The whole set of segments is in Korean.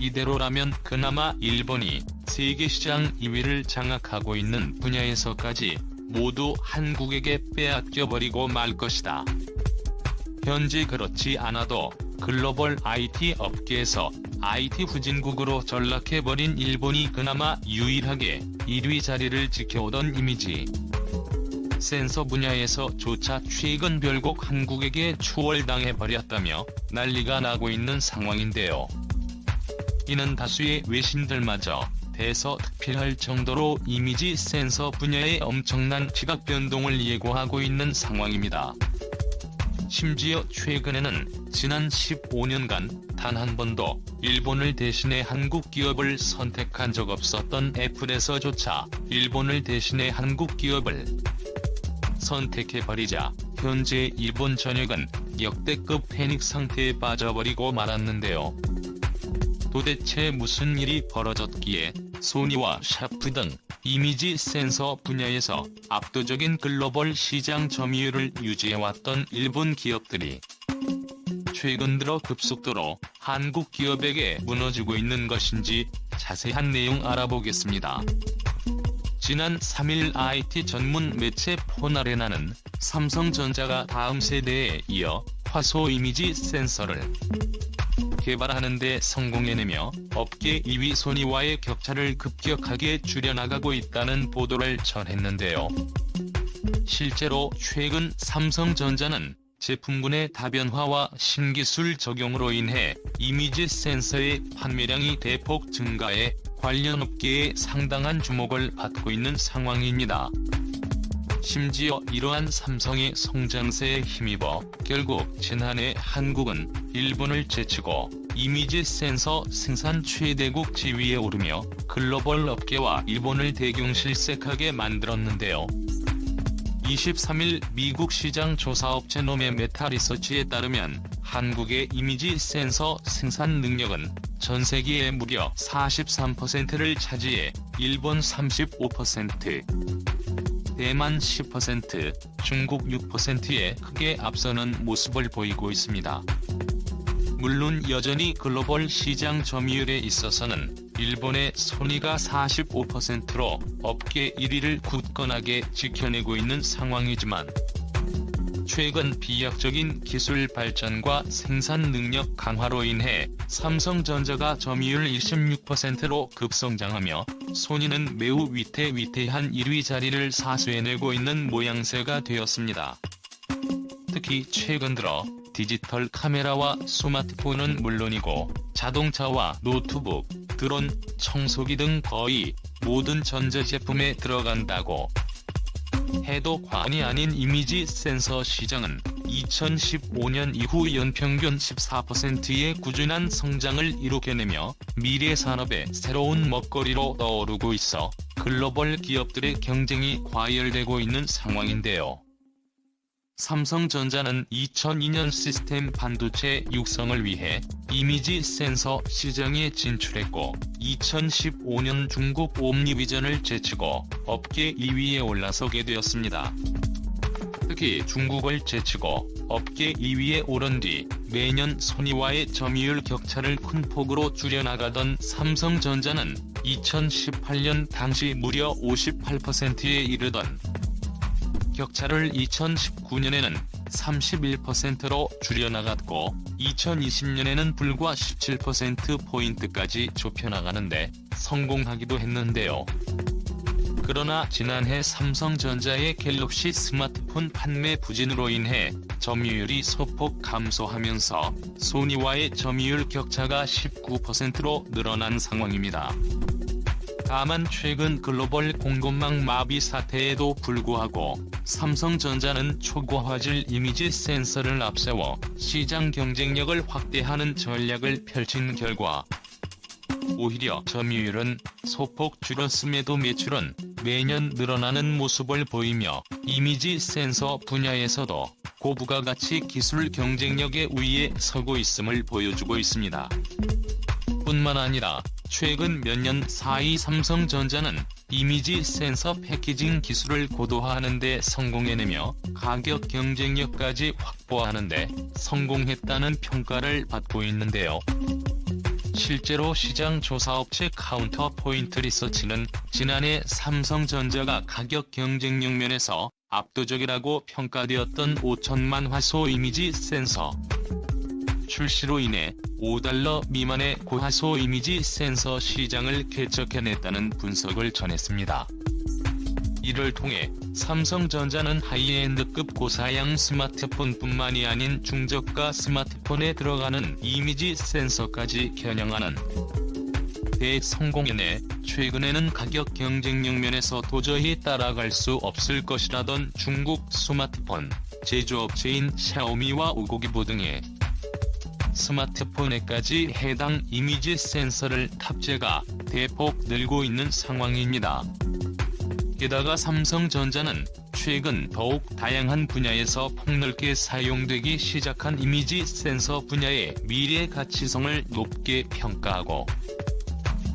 이대로라면 그나마 일본이 세계 시장 2위를 장악하고 있는 분야에서까지 모두 한국에게 빼앗겨버리고 말 것이다. 현재 그렇지 않아도 글로벌 IT 업계에서 IT 후진국으로 전락해버린 일본이 그나마 유일하게 1위 자리를 지켜오던 이미지 센서 분야에서조차 최근 결국 한국에게 추월당해버렸다며 난리가 나고 있는 상황인데요. 이는 다수의 외신들마저 대서특필할 정도로 이미지 센서 분야의 엄청난 지각 변동을 예고하고 있는 상황입니다. 심지어 최근에는 지난 15년간 단 한 번도 일본을 대신해 한국 기업을 선택한 적 없었던 애플에서조차 일본을 대신해 한국 기업을 선택해버리자 현재 일본 전역은 역대급 패닉 상태에 빠져버리고 말았는데요. 도대체 무슨 일이 벌어졌기에 소니와 샤프 등 이미지 센서 분야에서 압도적인 글로벌 시장 점유율을 유지해왔던 일본 기업들이 최근 들어 급속도로 한국 기업에게 무너지고 있는 것인지 자세한 내용 알아보겠습니다. 지난 3일 IT 전문 매체 폰아레나는 삼성전자가 다음 세대에 이어 화소 이미지 센서를 개발하는 데 성공해내며 업계 2위 소니와의 격차를 급격하게 줄여나가고 있다는 보도를 전했는데요. 실제로 최근 삼성전자는 제품군의 다변화와 신기술 적용으로 인해 이미지 센서의 판매량이 대폭 증가해 관련 업계에 상당한 주목을 받고 있는 상황입니다. 심지어 이러한 삼성의 성장세에 힘입어 결국 지난해 한국은 일본을 제치고 이미지 센서 생산 최대국 지위에 오르며 글로벌 업계와 일본을 대경실색하게 만들었는데요. 23일 미국 시장 조사업체 노메 메타리서치에 따르면 한국의 이미지 센서 생산 능력은 전 세계의 무려 43%를 차지해 일본 35%, 대만 10%, 중국 6%에 크게 앞서는 모습을 보이고 있습니다. 물론 여전히 글로벌 시장 점유율에 있어서는 일본의 소니가 45%로 업계 1위를 굳건하게 지켜내고 있는 상황이지만 최근 비약적인 기술 발전과 생산 능력 강화로 인해 삼성전자가 점유율 26%로 급성장하며 소니는 매우 위태위태한 1위 자리를 사수해내고 있는 모양새가 되었습니다. 특히 최근 들어 디지털 카메라와 스마트폰은 물론이고 자동차와 노트북, 드론, 청소기 등 거의 모든 전자제품에 들어간다고 해도 과언이 아닌 이미지 센서 시장은 2015년 이후 연평균 14%의 꾸준한 성장을 이룩해내며 미래 산업의 새로운 먹거리로 떠오르고 있어 글로벌 기업들의 경쟁이 과열되고 있는 상황인데요. 삼성전자는 2002년 시스템 반도체 육성을 위해 이미지 센서 시장에 진출했고 2015년 중국 옴니비전을 제치고 업계 2위에 올라서게 되었습니다. 특히 중국을 제치고 업계 2위에 오른 뒤 매년 소니와의 점유율 격차를 큰 폭으로 줄여나가던 삼성전자는 2018년 당시 무려 58%에 이르던 격차를 2019년에는 31%로 줄여나갔고 2020년에는 불과 17%포인트까지 좁혀나가는데 성공하기도 했는데요. 그러나 지난해 삼성전자의 갤럭시 스마트폰 판매 부진으로 인해 점유율이 소폭 감소하면서 소니와의 점유율 격차가 19%로 늘어난 상황입니다. 다만 최근 글로벌 공급망 마비 사태에도 불구하고 삼성전자는 초고화질 이미지 센서를 앞세워 시장 경쟁력을 확대하는 전략을 펼친 결과 오히려 점유율은 소폭 줄었음에도 매출은 매년 늘어나는 모습을 보이며 이미지 센서 분야에서도 고부가가치 기술 경쟁력의 우위에 서고 있음을 보여주고 있습니다. 뿐만 아니라 최근 몇 년 사이 삼성전자는 이미지 센서 패키징 기술을 고도화하는 데 성공해내며 가격 경쟁력까지 확보하는 데 성공했다는 평가를 받고 있는데요. 실제로 시장 조사업체 카운터포인트 리서치는 지난해 삼성전자가 가격 경쟁력 면에서 압도적이라고 평가되었던 5천만 화소 이미지 센서 출시로 인해 $5 미만의 고화소 이미지 센서 시장을 쾌적해냈다는 분석을 전했습니다. 이를 통해 삼성전자는 하이엔드급 고사양 스마트폰뿐만이 아닌 중저가 스마트폰에 들어가는 이미지 센서까지 겨냥하는 대성공이네 최근에는 가격 경쟁력 면에서 도저히 따라갈 수 없을 것이라던 중국 스마트폰 제조업체인 샤오미와 오고기보 등의 스마트폰에까지 해당 이미지 센서를 탑재가 대폭 늘고 있는 상황입니다. 게다가 삼성전자는 최근 더욱 다양한 분야에서 폭넓게 사용되기 시작한 이미지 센서 분야의 미래 가치성을 높게 평가하고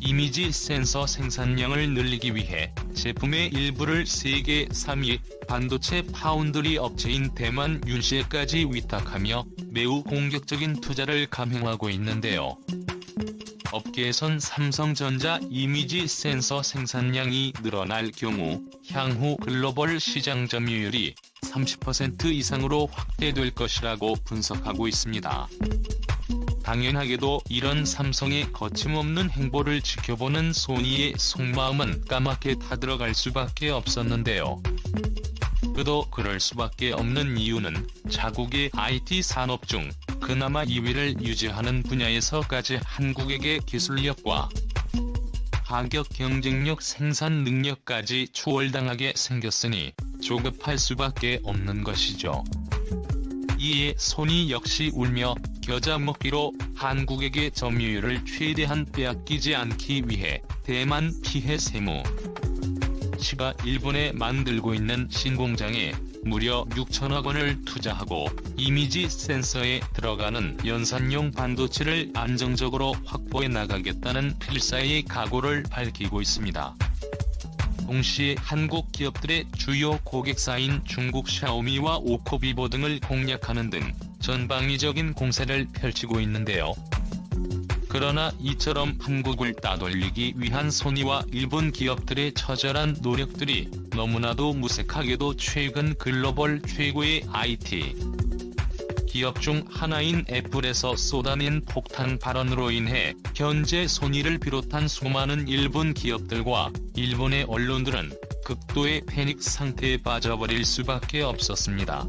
이미지 센서 생산량을 늘리기 위해 제품의 일부를 세계 3위 반도체 파운드리 업체인 대만 윤시에까지 위탁하며 매우 공격적인 투자를 감행하고 있는데요. 업계에선 삼성전자 이미지 센서 생산량이 늘어날 경우 향후 글로벌 시장 점유율이 30% 이상으로 확대될 것이라고 분석하고 있습니다. 당연하게도 이런 삼성의 거침없는 행보를 지켜보는 소니의 속마음은 까맣게 타들어갈 수밖에 없었는데요. 그도 그럴 수밖에 없는 이유는 자국의 IT 산업 중 그나마 2위를 유지하는 분야에서까지 한국에게 기술력과 가격 경쟁력 생산 능력까지 추월당하게 생겼으니 조급할 수밖에 없는 것이죠. 이에 소니 역시 울며 겨자 먹기로 한국에게 점유율을 최대한 빼앗기지 않기 위해 대만 피해 세무 시가 일본에 만들고 있는 신공장에 무려 6천억 원을 투자하고 이미지 센서에 들어가는 연산용 반도체를 안정적으로 확보해 나가겠다는 필사의 각오를 밝히고 있습니다. 동시에 한국 기업들의 주요 고객사인 중국 샤오미와 오코비보 등을 공략하는 등 전방위적인 공세를 펼치고 있는데요. 그러나 이처럼 한국을 따돌리기 위한 소니와 일본 기업들의 처절한 노력들이 너무나도 무색하게도 최근 글로벌 최고의 IT 기업 중 하나인 애플에서 쏟아낸 폭탄 발언으로 인해 현재 소니를 비롯한 수많은 일본 기업들과 일본의 언론들은 극도의 패닉 상태에 빠져버릴 수밖에 없었습니다.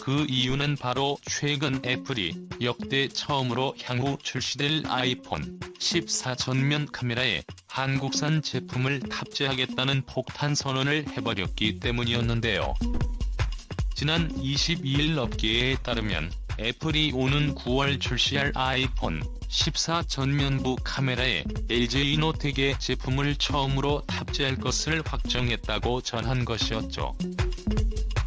그 이유는 바로 최근 애플이 역대 처음으로 향후 출시될 아이폰 14 전면 카메라에 한국산 제품을 탑재하겠다는 폭탄 선언을 해버렸기 때문이었는데요. 지난 22일 업계에 따르면 애플이 오는 9월 출시할 아이폰 14 전면부 카메라에 LG이노텍의 제품을 처음으로 탑재할 것을 확정했다고 전한 것이었죠.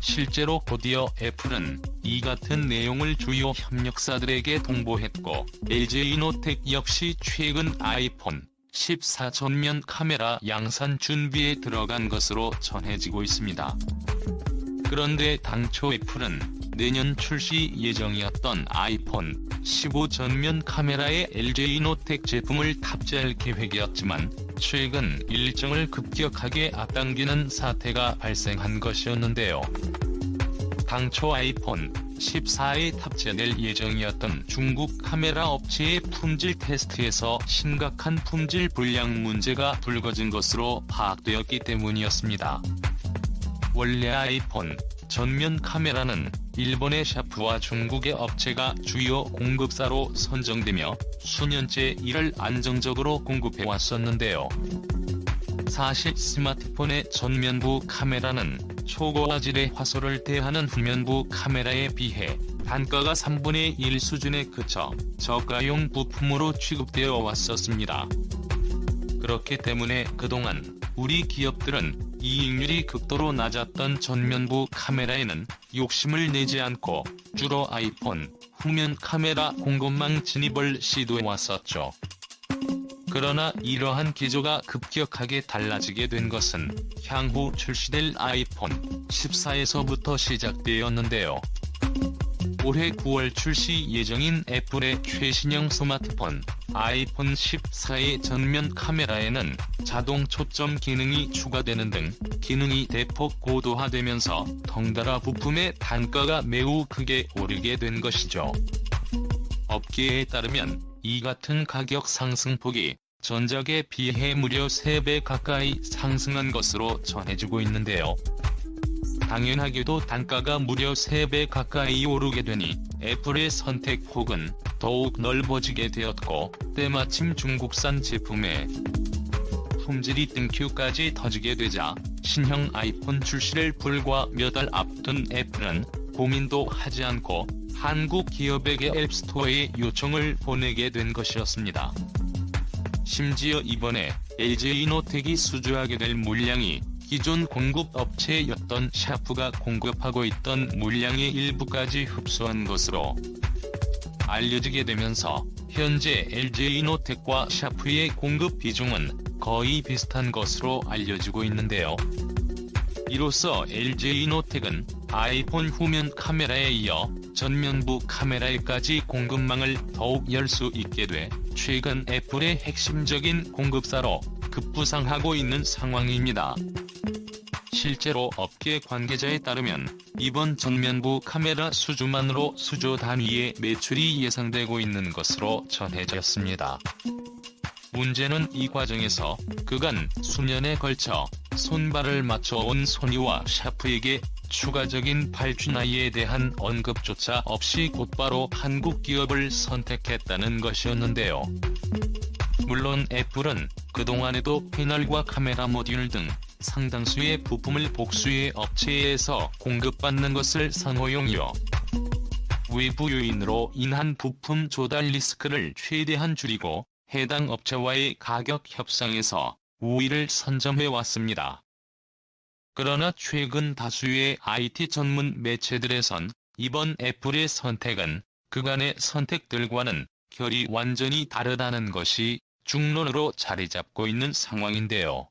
실제로 곧이어 애플은 이 같은 내용을 주요 협력사들에게 통보했고 LG이노텍 역시 최근 아이폰 14 전면 카메라 양산 준비에 들어간 것으로 전해지고 있습니다. 그런데 당초 애플은 내년 출시 예정이었던 아이폰 15 전면 카메라에 LG이노텍 제품을 탑재할 계획이었지만 최근 일정을 급격하게 앞당기는 사태가 발생한 것이었는데요. 당초 아이폰 14에 탑재될 예정이었던 중국 카메라 업체의 품질 테스트에서 심각한 품질 불량 문제가 불거진 것으로 파악되었기 때문이었습니다. 원래 아이폰 전면 카메라는 일본의 샤프와 중국의 업체가 주요 공급사로 선정되며 수년째 이를 안정적으로 공급해 왔었는데요. 사실 스마트폰의 전면부 카메라는 초고화질의 화소를 대하는 후면부 카메라에 비해 단가가 3분의 1 수준에 그쳐 저가용 부품으로 취급되어 왔었습니다. 그렇기 때문에 그동안 우리 기업들은 이익률이 극도로 낮았던 전면부 카메라에는 욕심을 내지 않고 주로 아이폰 후면 카메라 공급망 진입을 시도해왔었죠. 그러나 이러한 기조가 급격하게 달라지게 된 것은 향후 출시될 아이폰 14에서부터 시작되었는데요. 올해 9월 출시 예정인 애플의 최신형 스마트폰 아이폰 14의 전면 카메라에는 자동 초점 기능이 추가되는 등 기능이 대폭 고도화되면서 덩달아 부품의 단가가 매우 크게 오르게 된 것이죠. 업계에 따르면 이 같은 가격 상승폭이 전작에 비해 무려 3배 가까이 상승한 것으로 전해지고 있는데요. 당연하게도 단가가 무려 3배 가까이 오르게 되니 애플의 선택폭은 더욱 넓어지게 되었고, 때마침 중국산 제품의 품질이 땡큐까지 터지게 되자 신형 아이폰 출시를 불과 몇 달 앞둔 애플은 고민도 하지 않고 한국 기업에게 앱스토어에 요청을 보내게 된 것이었습니다. 심지어 이번에 LG이노텍이 수주하게 될 물량이 기존 공급업체였던 샤프가 공급하고 있던 물량의 일부까지 흡수한 것으로 알려지게 되면서 현재 LG이노텍과 샤프의 공급 비중은 거의 비슷한 것으로 알려지고 있는데요. 이로써 LG이노텍은 아이폰 후면 카메라에 이어 전면부 카메라에까지 공급망을 더욱 열 수 있게 돼 최근 애플의 핵심적인 공급사로 급부상하고 있는 상황입니다. 실제로 업계 관계자에 따르면 이번 전면부 카메라 수주만으로 수조 단위의 매출이 예상되고 있는 것으로 전해졌습니다. 문제는 이 과정에서 그간 수년에 걸쳐 손발을 맞춰온 소니와 샤프에게 추가적인 발주나이에 대한 언급조차 없이 곧바로 한국 기업을 선택했다는 것이었는데요. 물론 애플은 그동안에도 패널과 카메라 모듈 등 상당수의 부품을 복수의 업체에서 공급받는 것을 상호용이어 외부 요인으로 인한 부품 조달 리스크를 최대한 줄이고 해당 업체와의 가격 협상에서 우위를 선점해왔습니다. 그러나 최근 다수의 IT 전문 매체들에선 이번 애플의 선택은 그간의 선택들과는 결이 완전히 다르다는 것이 중론으로 자리잡고 있는 상황인데요.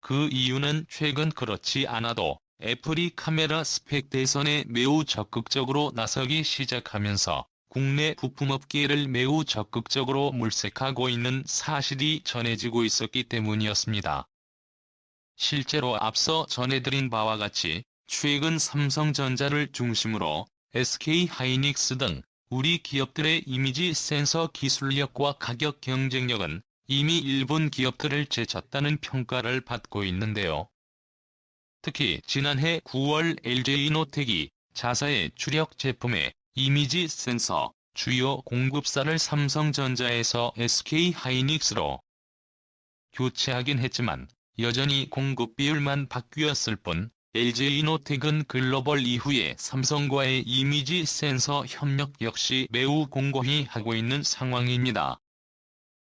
그 이유는 최근 그렇지 않아도 애플이 카메라 스펙 개선에 매우 적극적으로 나서기 시작하면서 국내 부품업계를 매우 적극적으로 물색하고 있는 사실이 전해지고 있었기 때문이었습니다. 실제로 앞서 전해드린 바와 같이 최근 삼성전자를 중심으로 SK하이닉스 등 우리 기업들의 이미지 센서 기술력과 가격 경쟁력은 이미 일본 기업들을 제쳤다는 평가를 받고 있는데요. 특히 지난해 9월 LG이노텍이 자사의 주력 제품의 이미지 센서 주요 공급사를 삼성전자에서 SK하이닉스로 교체하긴 했지만 여전히 공급 비율만 바뀌었을 뿐 LG이노텍은 글로벌 이후에 삼성과의 이미지 센서 협력 역시 매우 공고히 하고 있는 상황입니다.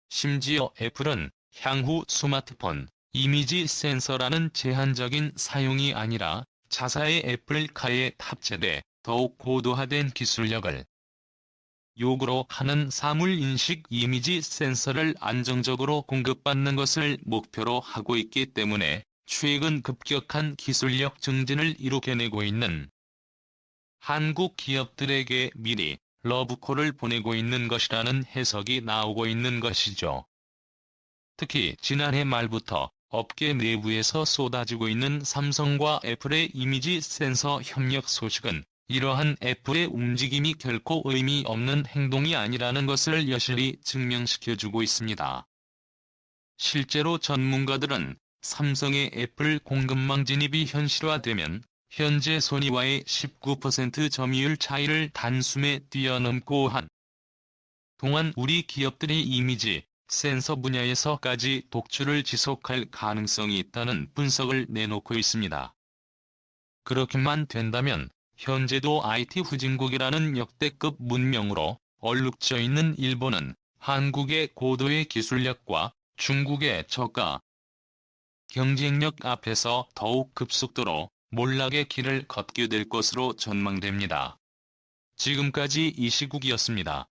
심지어 애플은 향후 스마트폰 이미지 센서라는 제한적인 사용이 아니라 자사의 애플카에 탑재돼 더욱 고도화된 기술력을 요구로 하는 사물인식 이미지 센서를 안정적으로 공급받는 것을 목표로 하고 있기 때문에 최근 급격한 기술력 증진을 이룩해내고 있는 한국 기업들에게 미리 러브콜을 보내고 있는 것이라는 해석이 나오고 있는 것이죠. 특히 지난해 말부터 업계 내부에서 쏟아지고 있는 삼성과 애플의 이미지 센서 협력 소식은 이러한 애플의 움직임이 결코 의미 없는 행동이 아니라는 것을 여실히 증명시켜주고 있습니다. 실제로 전문가들은 삼성의 애플 공급망 진입이 현실화되면 현재 소니와의 19% 점유율 차이를 단숨에 뛰어넘고 한 동안 우리 기업들의 이미지 센서 분야에서까지 독주를 지속할 가능성이 있다는 분석을 내놓고 있습니다. 그렇게만 된다면 현재도 IT 후진국이라는 역대급 문명으로 얼룩져 있는 일본은 한국의 고도의 기술력과 중국의 저가 경쟁력 앞에서 더욱 급속도로 몰락의 길을 걷게 될 것으로 전망됩니다. 지금까지 이시국이었습니다.